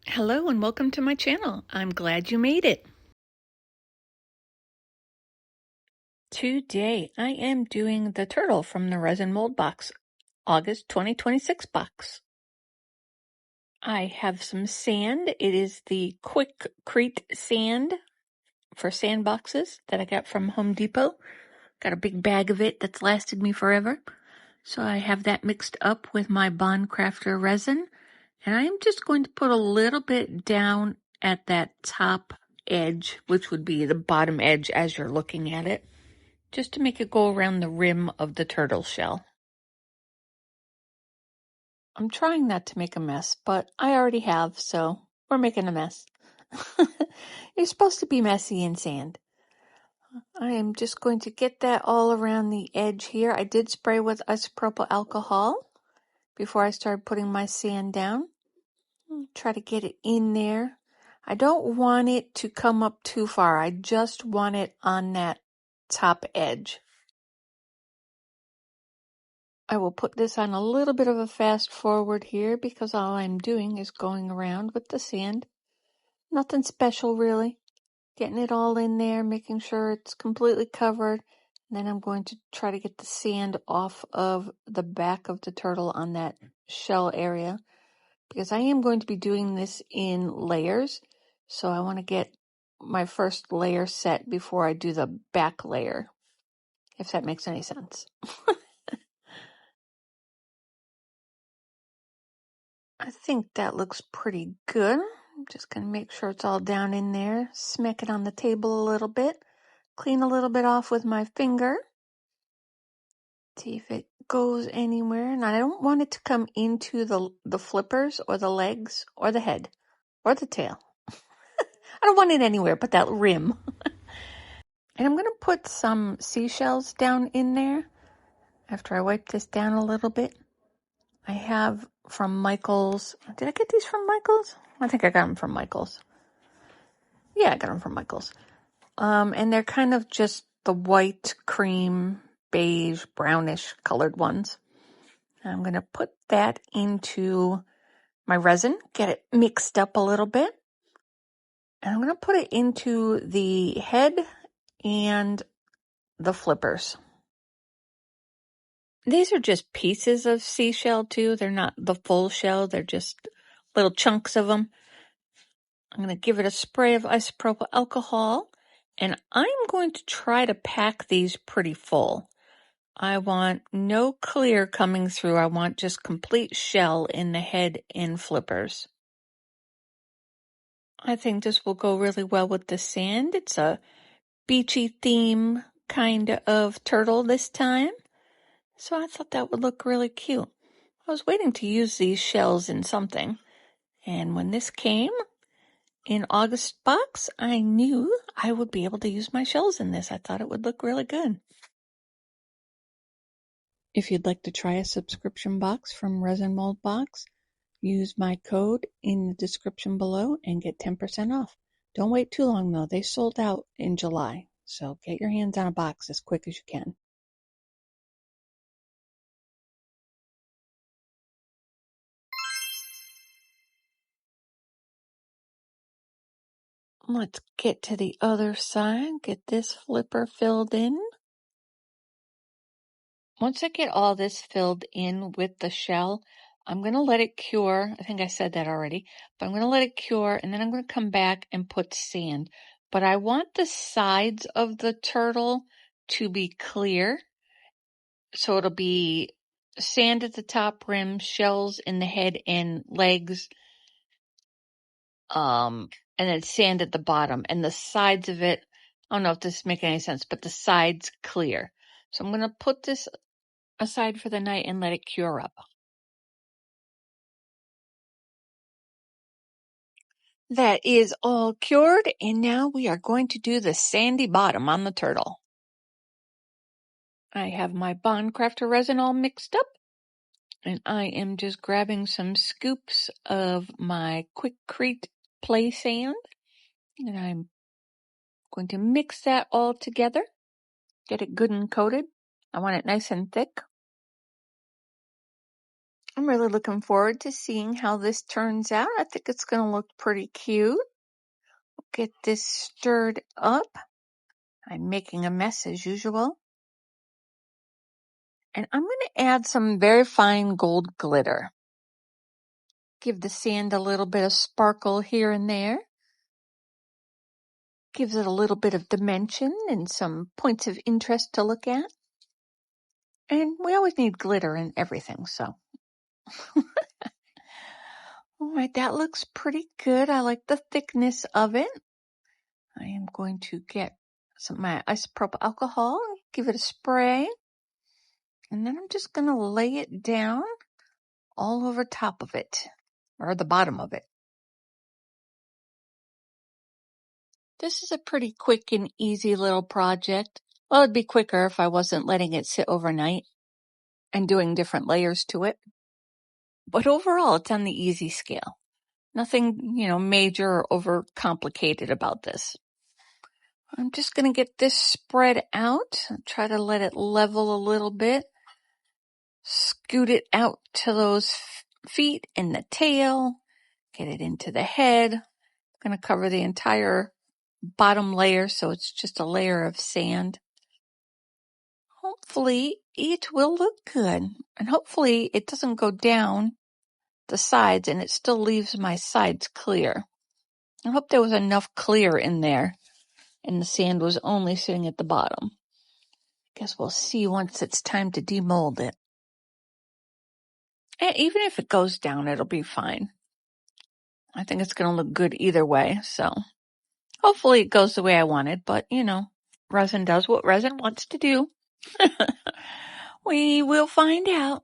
Hello and welcome to my channel. I'm glad you made it. Today I am doing the turtle from the Resin Mold Box, August 2026 box. I have some sand. It is the Quikrete sand for sand boxes that I got from Home Depot. Got a big bag of it that's lasted me forever. So I have that mixed up with my Bond Crafter resin. And I am just going to put a little bit down at that top edge, which would be the bottom edge as you're looking at it, just to make it go around the rim of the turtle shell. I'm trying not to make a mess, but I already have, so we're making a mess. You're supposed to be messy in sand. I am just going to get that all around the edge here. I did spray with isopropyl alcohol before I started putting my sand down. Try to get it in there. I don't want it to come up too far. I just want it on that top edge. I will put this on a little bit of a fast forward here because all I'm doing is going around with the sand. Nothing special really. Getting it all in there, making sure it's completely covered. And then I'm going to try to get the sand off of the back of the turtle on that shell area, because I am going to be doing this in layers. So I want to get my first layer set before I do the back layer, if that makes any sense. I think that looks pretty good. I'm just going to make sure it's all down in there. Smack it on the table a little bit. Clean a little bit off with my finger. See if it goes anywhere. And I don't want it to come into the flippers or the legs or the head or the tail. I don't want it anywhere but that rim. And I'm going to put some seashells down in there after I wipe this down a little bit. I have from Michael's. Did I get these from Michael's? I think I got them from Michael's. Yeah, I got them from Michael's. And they're kind of just the white, cream, beige, brownish colored ones. I'm going to put that into my resin, get it mixed up a little bit. And I'm going to put it into the head and the flippers. These are just pieces of seashell too. They're not the full shell. They're just little chunks of them. I'm going to give it a spray of isopropyl alcohol, and I'm going to try to pack these pretty full. I want no clear coming through. I want just complete shell in the head and flippers. I think this will go really well with the sand. It's a beachy theme kind of turtle this time. So I thought that would look really cute. I was waiting to use these shells in something. And when this came in August box, I knew I would be able to use my shells in this. I thought it would look really good. If you'd like to try a subscription box from Resin Mold Box, use my code in the description below and get 10% off. Don't wait too long though. They sold out in July. So get your hands on a box as quick as you can. Let's get to the other side, get this flipper filled in. Once I get all this filled in with the shell, I'm going to let it cure. I think I said that already, but I'm going to let it cure, and then I'm going to come back and put sand. But I want the sides of the turtle to be clear, so it'll be sand at the top rim, shells in the head and legs, and then sand at the bottom, and the sides of it, I don't know if this is making any sense, but the sides clear. So I'm going to put this aside for the night and let it cure up. That is all cured, and now we are going to do the sandy bottom on the turtle. I have my Bond Crafter resin all mixed up, and I am just grabbing some scoops of my Quikrete play sand, and I'm going to mix that all together, get it good and coated. I want it nice and thick. I'm really looking forward to seeing how this turns out. I think it's going to look pretty cute. Get this stirred up. I'm making a mess as usual. And I'm going to add some very fine gold glitter. Give the sand a little bit of sparkle here and there. Gives it a little bit of dimension and some points of interest to look at. And we always need glitter in everything, so. All right, that looks pretty good. I like the thickness of it. I am going to get some of my isopropyl alcohol, give it a spray, and then I'm just going to lay it down all over top of it, or the bottom of it. This is a pretty quick and easy little project. Well, it'd be quicker if I wasn't letting it sit overnight and doing different layers to it. But overall, it's on the easy scale. Nothing, major or overcomplicated about this. I'm just going to get this spread out. Try to let it level a little bit. Scoot it out to those feet and the tail. Get it into the head. I'm going to cover the entire bottom layer so it's just a layer of sand. Hopefully it will look good. And hopefully it doesn't go down the sides and it still leaves my sides clear. I hope there was enough clear in there and the sand was only sitting at the bottom. Guess we'll see once it's time to demold it. And even if it goes down, it'll be fine. I think it's going to look good either way, so hopefully it goes the way I wanted, but resin does what resin wants to do. We will find out.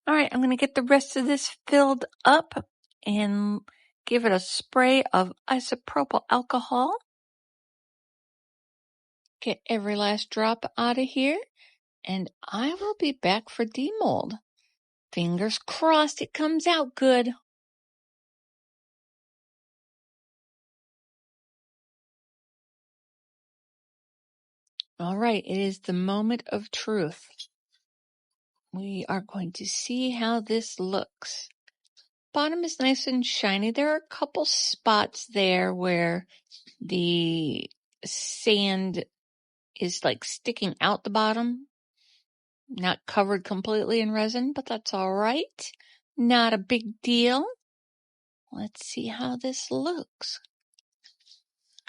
All right, I'm going to get the rest of this filled up and give it a spray of isopropyl alcohol. Get every last drop out of here, and I will be back for demold. Fingers crossed it comes out good. All right, it is the moment of truth. We are going to see how this looks. Bottom is nice and shiny. There are a couple spots there where the sand is like sticking out the bottom, not covered completely in resin, but that's all right. Not a big deal. Let's see how this looks.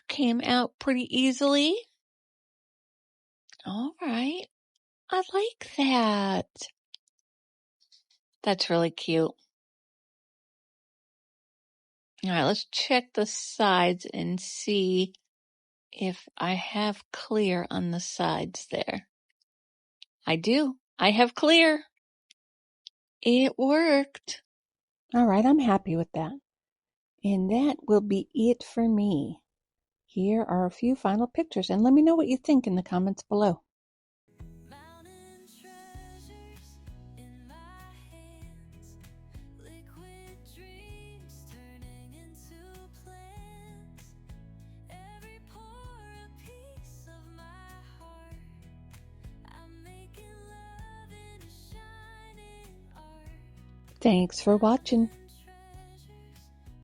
Came out pretty easily. All right. I like that. That's really cute. All right, let's check the sides and see if I have clear on the sides there. I do. I have clear. It worked. All right, I'm happy with that. And that will be it for me. Here are a few final pictures, and let me know what you think in the comments below. MnTTreasures in my hands, liquid dreams turning into plans. Every pore a piece of my heart. I'm making love in a shining art. Thanks for watching.